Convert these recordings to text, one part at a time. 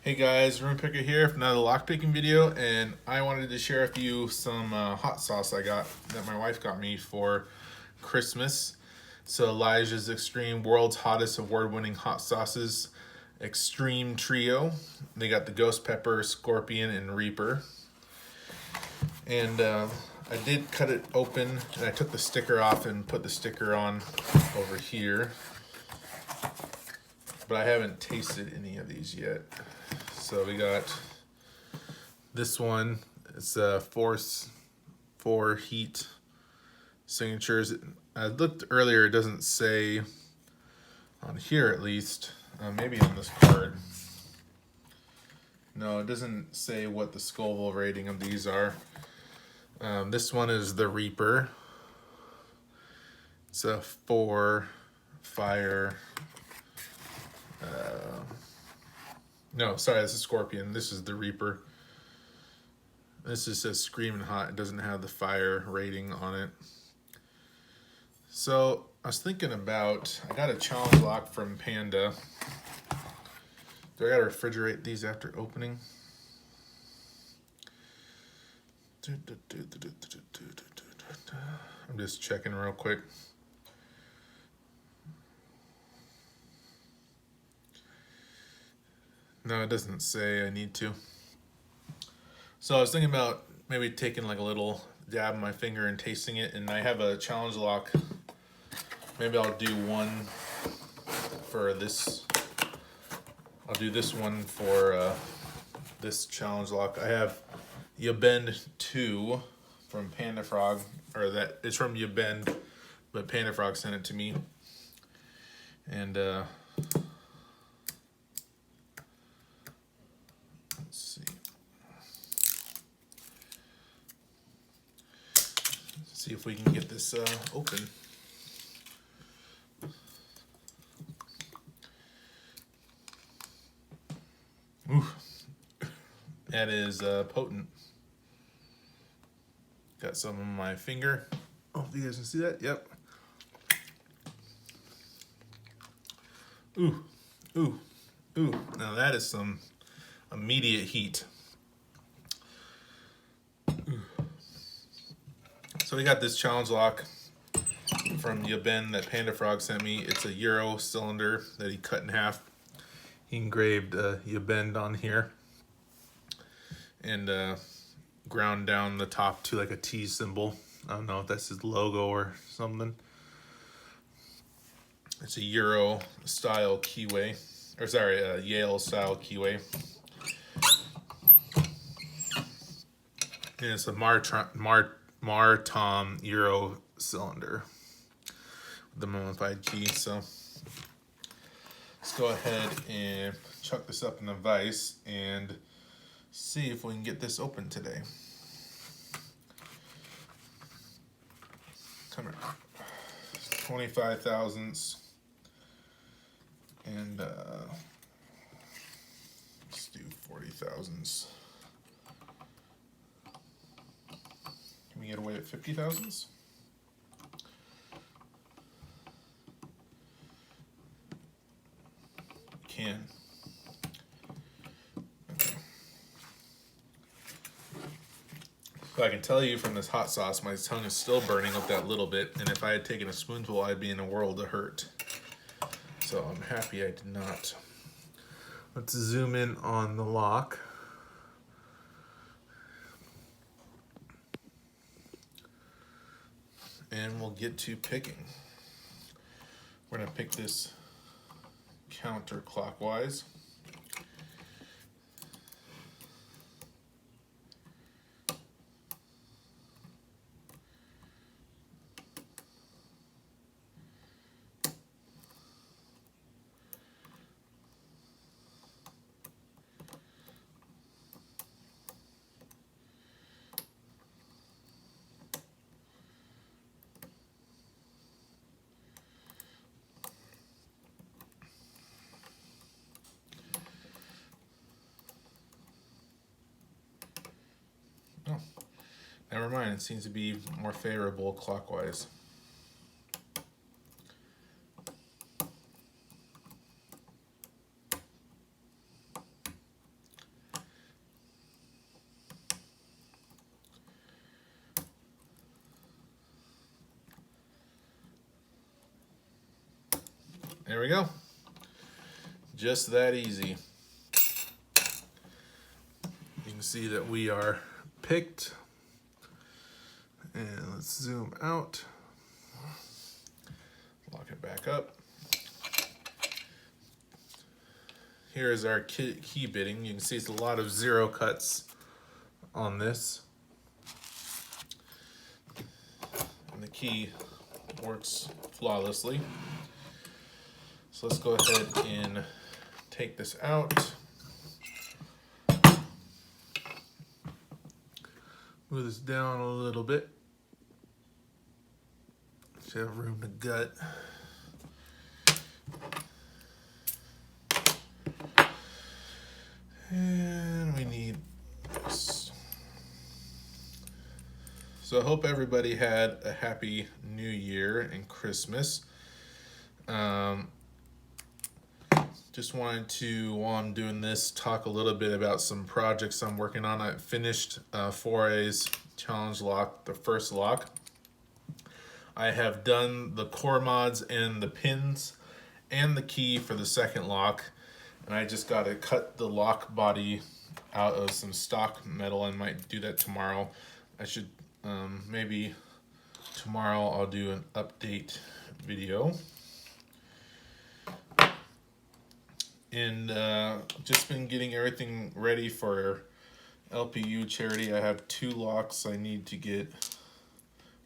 Hey guys, Room Picker here for another lockpicking video, and I wanted to share with you some hot sauce I got that my wife got me for Christmas. So Elijah's Extreme World's Hottest Award-Winning Hot Sauces Extreme Trio. They got the Ghost Pepper, Scorpion, and Reaper. And I did cut it open, and I took the sticker off and put the sticker on over here. But I haven't tasted any of these yet. So we got this one. It's a Force 4 Heat signatures. I looked earlier, it doesn't say on here at least. Maybe on this card. No, it doesn't say what the Scoville rating of these are. This one is the Reaper. It's a 4 fire. No, sorry, this is Scorpion. This is the Reaper. This just says Screaming Hot. It doesn't have the fire rating on it. So I was thinking about, I got a challenge lock from Panda. Do I gotta refrigerate these after opening? I'm just checking real quick. No, it doesn't say I need to. So I was thinking about maybe taking like a little dab of my finger and tasting it, and I have a challenge lock. Maybe I'll do one for this. I'll do this one for this challenge lock. I have Yabende 2 from Panda Frog, or that it's from Yabende, but Panda Frog sent it to me. And see if we can get this open. Ooh, that is potent. Got some on my finger. Oh, you guys can see that? Yep. Ooh, ooh, ooh. Now that is some immediate heat. So we got this challenge lock from Yabende that Panda Frog sent me. It's a Euro cylinder that he cut in half. He engraved Yabende on here and ground down the top to like a T symbol. I don't know if that's his logo or something. It's a Euro style keyway, or sorry, a Yale style keyway. And it's a Martom Euro cylinder with the mummified key. So let's go ahead and chuck this up in the vise and see if we can get this open today. Come here. 25 thousandths. And let's do 40 thousandths. Can we get away at 50 thousandths? Can. Okay. So I can tell you from this hot sauce, my tongue is still burning up that little bit, and if I had taken a spoonful, I'd be in a world of hurt. So I'm happy I did not. Let's zoom in on the lock. And we'll get to picking. We're gonna pick this counterclockwise. Oh, never mind, it seems to be more favorable clockwise. we go. Just that easy. You can see that we are picked. And let's zoom out. Lock it back up. Here is our key bitting. You can see it's a lot of 0 cuts on this. And the key works flawlessly. So let's go ahead and take this out. Move this down a little bit. So you have room to gut. And we need this. So I hope everybody had a happy New Year and Christmas. Just wanted to, while I'm doing this, talk a little bit about some projects I'm working on. I finished 4A's challenge lock, the first lock. I have done the core mods and the pins and the key for the second lock. And I just got to cut the lock body out of some stock metal. I might do that tomorrow. I should, maybe tomorrow I'll do an update video. And just been getting everything ready for LPU charity. I have 2 locks I need to get,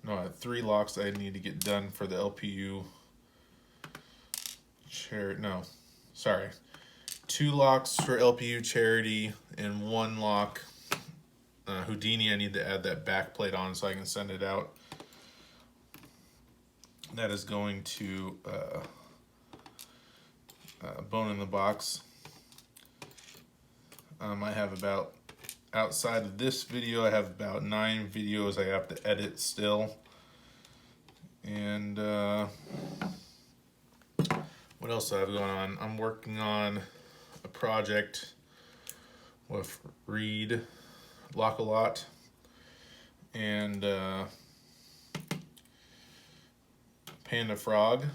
no, I have 3 locks I need to get done for the LPU charity, no, sorry. 2 locks for LPU charity and 1 lock Houdini. I need to add that back plate on so I can send it out. That is going to bone in the box. I have about, outside of this video, I have about 9 videos I have to edit still. And what else do I have going on? I'm working on a project with Reed Lock-A-Lot and Panda Frog.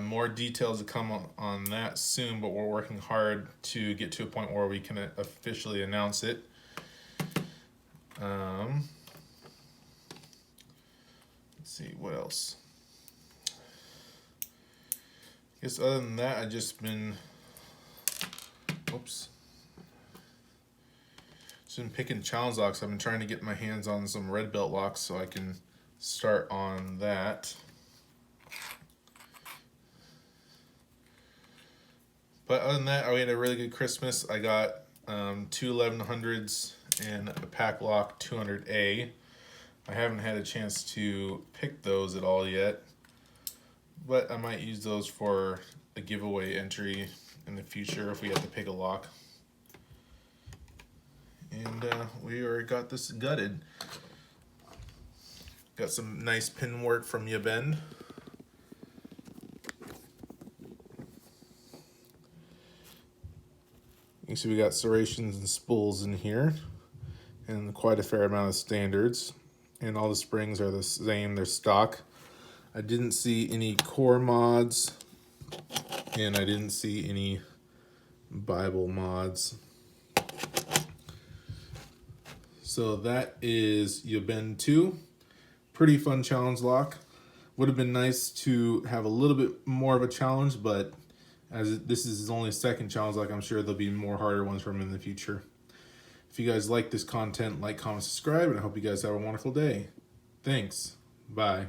More details to come on that soon, but we're working hard to get to a point where we can officially announce it. Let's see, what else? I guess other than that, I've just been, just been picking challenge locks. I've been trying to get my hands on some red belt locks so I can start on that. But other than that, I had a really good Christmas. I got 2 1100s and a pack lock 200A. I haven't had a chance to pick those at all yet, but I might use those for a giveaway entry in the future if we have to pick a lock. And we already got this gutted. Got some nice pin work from Yabende. You see we got serrations and spools in here, and quite a fair amount of standards. And all the springs are the same, they're stock. I didn't see any core mods, and I didn't see any Bible mods. So that is Yabende 2. Pretty fun challenge lock. Would have been nice to have a little bit more of a challenge, but as this is his only second challenge lock, I'm sure there'll be more harder ones for him in the future. If you guys like this content, like, comment, subscribe, and I hope you guys have a wonderful day. Thanks. Bye.